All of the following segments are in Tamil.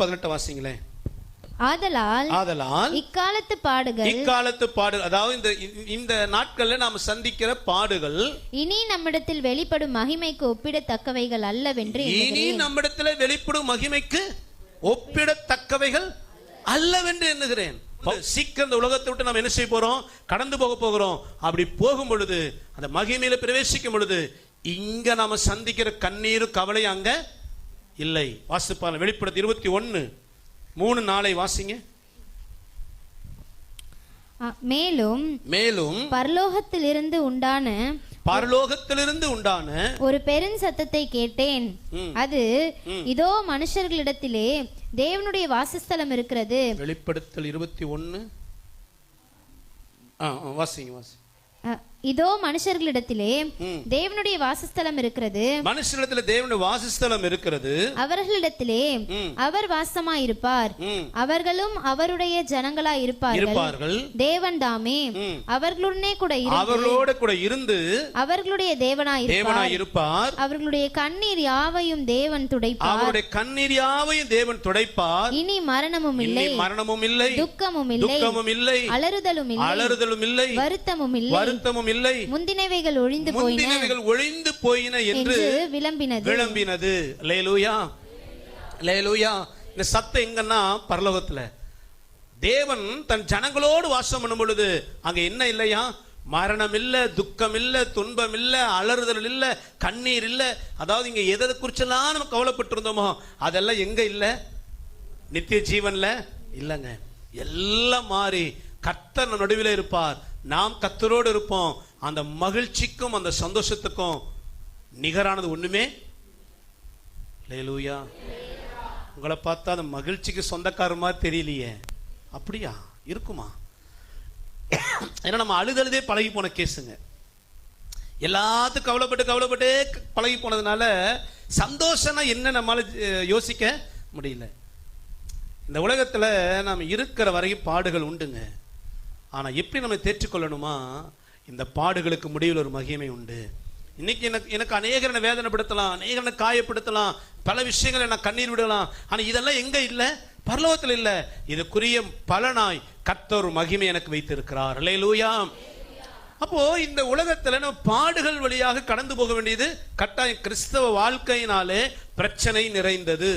18 வாசிங்களேன். ஆதலால் இக்காலத்து பாடுகள், அதாவது இந்த நாட்கள்ல நாம் சந்திக்கிற பாடுகள் இனி நம்மிடத்தில் வெளிப்படும் மகிமைக்கு ஒப்பிடத்தக்கவைகள் அல்லவென்று எண்ணுகிறேன். சீக்கிரம் இந்த உலகத்தை விட்டு நாம் என்ன செய்ய போறோம்? கடந்து போக போகிறோம். அப்படி போகும் பொழுது, அந்த மகிமையில பிரவேசிக்கும் பொழுது, இங்க நாம சந்திக்கிற கண்ணீரும் கவலை அங்க இல்லை. வாசிப்பான வெளிப்படுத்தி 21:3-4 வாசிங்க. மேலும் பரலோகத்திலிருந்து உண்டான ஒரு பெருஞ்சத்தத்தை கேட்டேன். அது, இதோ மனுஷர்களிடத்திலே தேவனுடைய வாசஸ்தலம் இருக்கிறது. வெளிப்படுத்தல் 21 வாசிங்க. இதோ மனுஷர்களிடத்திலே தேவனுடைய வாசஸ்தலம் இருக்கிறது. மனுஷரிடத்திலே தேவனுடைய வாசஸ்தலம் இருக்கிறது. அவர்களிடத்திலே அவர் வாசமாயிருப்பார். அவர்களும் அவருடைய ஜனங்களாய் இருப்பார்கள். தேவன் தாமே அவர்களுடனே கூட இருந்து அவர்களுடைய தேவனாய் இருப்பார். அவர்களுடைய கண்ணீர் யாவையும் தேவன் துடைப்பார். இனி மரணமும் இல்லை, துக்கமும் இல்லை, அலறுதலும் இல்லை, வருத்தமும் இல்லை, முந்தினவைகள் ஒழிந்து போயின என்று விளம்பினது. அல்லேலூயா, அல்லேலூயா. இந்த சத்தம் எங்கன்னா பரலோகத்துல தேவன் தன் ஜனங்களோடு வாசம் பண்ணும் பொழுது அங்க என்ன இல்லையா? மரணம் இல்ல, துக்கம் இல்ல, துன்பம் இல்ல, அலறுதல் இல்ல, கண்ணீர் இல்ல. அதாவது இங்க எதை குறிச்செல்லாம் நம்ம கவலைப்பட்டிருந்தோமோ அதெல்லாம் எங்க இல்ல? நித்திய ஜீவன்ல இல்லங்க. எல்லாம் மாறி கர்த்தர் நடுவில் இருப்பார். நாம் கர்த்தரோடு இருப்போம். அந்த மகிழ்ச்சிக்கும் அந்த சந்தோஷத்துக்கும் நிகரானது ஒண்ணுமே. அல்லேலூயா. உங்களை பார்த்தா அந்த மகிழ்ச்சிக்கு சொந்தக்காரர் மாதிரி தெரியலையே. அப்படியா இருக்குமா? ஏன்னா நம்ம அழுதழுதே பழகி போன கேஸுங்க. எல்லாத்துக்கும் கவலைப்பட்டு பழகி போனதுனால சந்தோஷம்னா என்ன நம்மளால யோசிக்க முடியல. இந்த உலகத்துல நாம் இருக்கிற வரைக்கும் பாடுகள் உண்டுங்க. ஆனா எப்படி நம்ம தேற்றிக்கொள்ளணுமா? இந்த பாடுகளுக்கு முடிவில் ஒரு மகிமை உண்டு. இன்னைக்கு எனக்கு அநேகரை வேதனைப்படுத்தலாம், அநேகரை காயப்படுத்தலாம், பல விஷயங்களை நான் கண்ணீர் விடலாம். ஆனா இதெல்லாம் எங்க இல்ல? பரலோகத்தில் இல்ல. இதுக்குரிய பலனாய் கர்த்தர் மகிமை எனக்கு வைத்திருக்கிறார். அல்லேலூயா. அப்போ இந்த உலகத்துல நம்ம பாடுகள் வழியாக கடந்து போக வேண்டியது கட்டாயம். கிறிஸ்தவ வாழ்க்கையினாலே பிரச்சனை நிறைந்தது.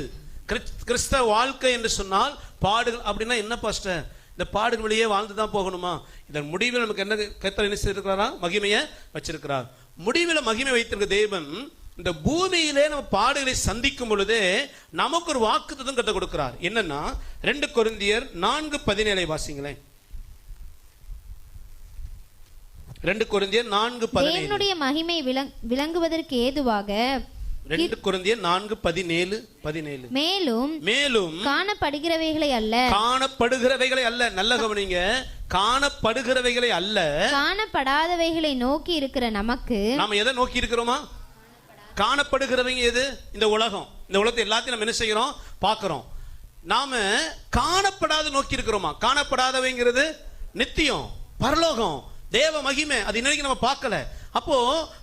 கிறிஸ்தவ வாழ்க்கை என்று சொன்னால் பாடுகள். அப்படின்னா என்ன பாஸ்டர்? இந்த பாடுகள் வழியே வாழ்ந்துதான் போகணுமா? இதன் முடிவில் நமக்கு என்ன கர்த்தர் என்ன செய்திருக்கிறாரா? மகிமையை வச்சிருக்கிறார். முடிவில் மகிமை வைத்திருக்க தேவன் இந்த பூமியிலே நம்ம பாடுகளை சந்திக்கும் பொழுதே நமக்கு ஒரு வாக்குத்தத்தம் கற்றுக் கொடுக்கிறார். என்னன்னா 2 கொரிந்தியர் 4:17 வாசிங்களேன். 2 கொரிந்தியர் 4:17. தேவனுடைய மகிமை விளங்குவதற்கு ஏதுவாக 2 கொரிந்தியர் 4:17. மேலும் காணப்படுகிறவைகளை அல்ல. நல்ல கவனிங்க. காணப்படுகிறவைகளை அல்ல, காணப்படாதவைகளை நோக்கி இருக்கிற நமக்கு. நாம எதை நோக்கி இருக்கிறோமா? காணப்படுகிறவங்க எது? இந்த உலகம். இந்த உலகத்தை எல்லாத்தையும் நம்ம என்ன செய்யறோம்? பார்க்கிறோம். நாம காணப்படாத நோக்கி இருக்கிறோமா? காணப்படாதவைங்கிறது நித்தியம், பரலோகம், தேவ மகிமை. அது இன்னைக்கு நம்ம பார்க்கல. அப்போ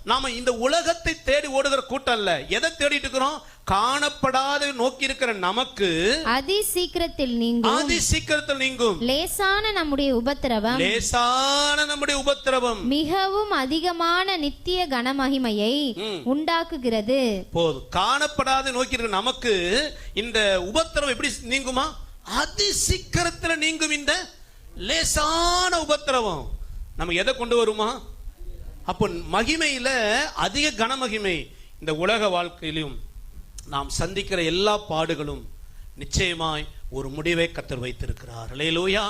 நாம இந்த உலகத்தை தேடி ஓடுகிற கூட்டம் இல்ல. எதை தேடிட்டு இருக்கிறோம்? காணப்படாத நோக்கி இருக்கிற நமக்கு அதி சீக்கிரத்தில் நீங்கும் லேசான நம்முடைய உபத்திரவம் மிகவும் அதிகமான நித்திய கனமகிமையை உண்டாக்குகிறது. போதும். காணப்படாத நோக்கி இருக்கிற நமக்கு இந்த உபத்திரவம் எப்படி நீங்குமா? அதி சீக்கிரத்தில் நீங்கும். இந்த லேசான உபத்திரவம் நமக்கு எதை கொண்டு வருமா? அப்போ மகிமையில அதிக கனமகிமை. இந்த உலக வாழ்க்கையிலும் நாம் சந்திக்கிற எல்லா பாடுகளும் நிச்சயமாய் ஒரு முடிவை கர்த்தர் வைத்திருக்கிறார். அல்லேலூயா.